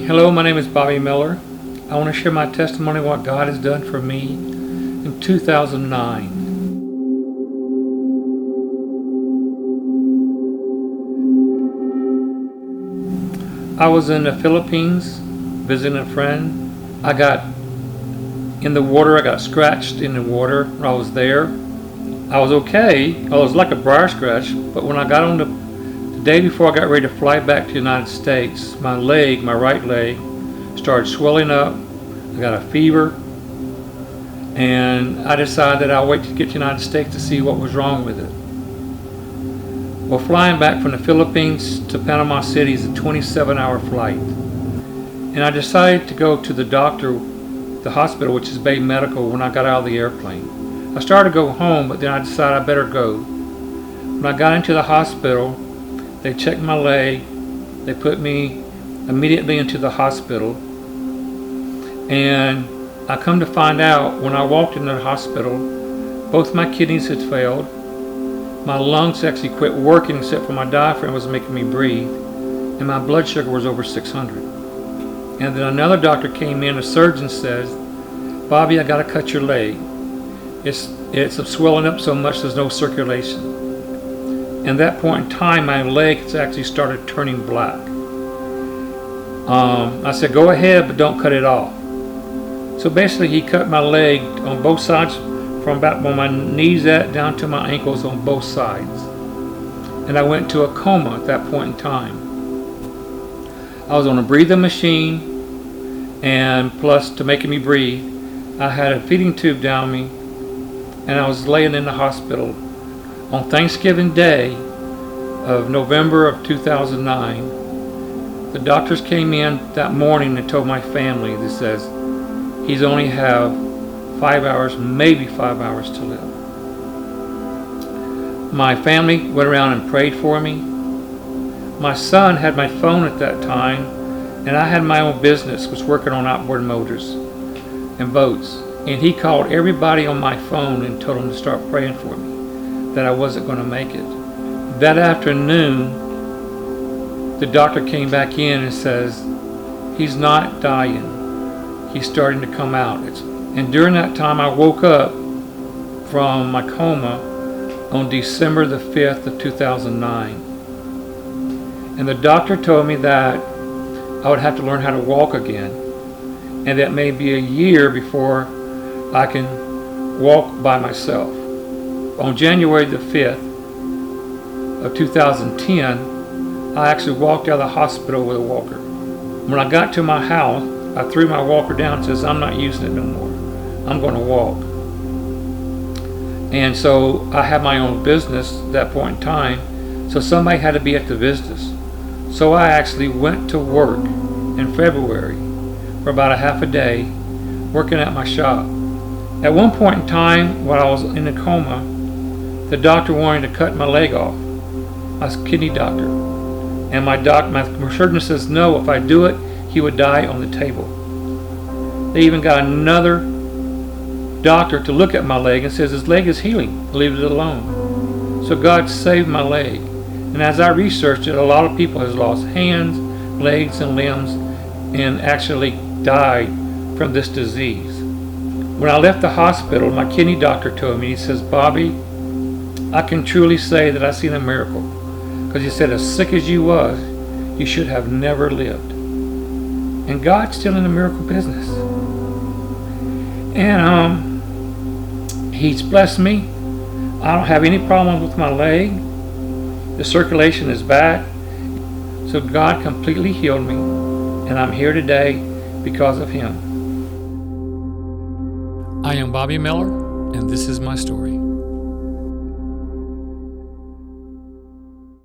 Hello, my name is Bobby Miller. I want to share my testimony of what God has done for me in 2009. I was in the Philippines visiting a friend. I got in the water. I got scratched in the water when I was there. I was okay. Well, it was like a briar scratch, but when I got on the day before I got ready to fly back to the United States, my right leg, started swelling up. I got a fever, and I decided that I'll wait to get to the United States to see what was wrong with it. Well, flying back from the Philippines to Panama City is a 27-hour flight, and I decided to go to the doctor, the hospital, which is Bay Medical, when I got out of the airplane. I started to go home, but then I decided I better go. When I got into the hospital, they checked my leg. They put me immediately into the hospital. And I come to find out when I walked into the hospital, both my kidneys had failed. My lungs actually quit working except for my diaphragm was making me breathe. And my blood sugar was over 600. And then another doctor came in, a surgeon says, "Bobby, I got to cut your leg. It's swelling up so much there's no circulation." And at that point in time, my leg has actually started turning black. I said, "Go ahead, but don't cut it off." So basically, he cut my leg on both sides, from about where my knees at down to my ankles on both sides. And I went into a coma at that point in time. I was on a breathing machine, and plus to making me breathe, I had a feeding tube down me, and I was laying in the hospital. On Thanksgiving Day of November of 2009, the doctors came in that morning and told my family, that says, he's only have 5 hours, maybe 5 hours to live. My family went around and prayed for me. My son had my phone at that time, and I had my own business, was working on outboard motors and boats. And he called everybody on my phone and told them to start praying for me, that I wasn't going to make it. That afternoon, the doctor came back in and says, he's not dying. He's starting to come out. And during that time, I woke up from my coma on December the 5th of 2009. And the doctor told me that I would have to learn how to walk again, and that may be a year before I can walk by myself. On January the 5th of 2010, I actually walked out of the hospital with a walker. When I got to my house, I threw my walker down and says, "I'm not using it no more. I'm going to walk." And so I had my own business at that point in time, so somebody had to be at the business. So I actually went to work in February for about a half a day, working at my shop. At one point in time, while I was in a coma, the doctor wanted to cut my leg off. I was a kidney doctor. And my surgeon says, no, if I do it, he would die on the table. They even got another doctor to look at my leg and says, his leg is healing, leave it alone. So God saved my leg. And as I researched it, a lot of people has lost hands, legs, and limbs, and actually died from this disease. When I left the hospital, my kidney doctor told me, he says, "Bobby, I can truly say that I've seen a miracle." Because he said, as sick as you was, you should have never lived. And God's still in the miracle business. And He's blessed me. I don't have any problems with my leg. The circulation is back. So God completely healed me. And I'm here today because of Him. I am Bobby Miller, and this is my story.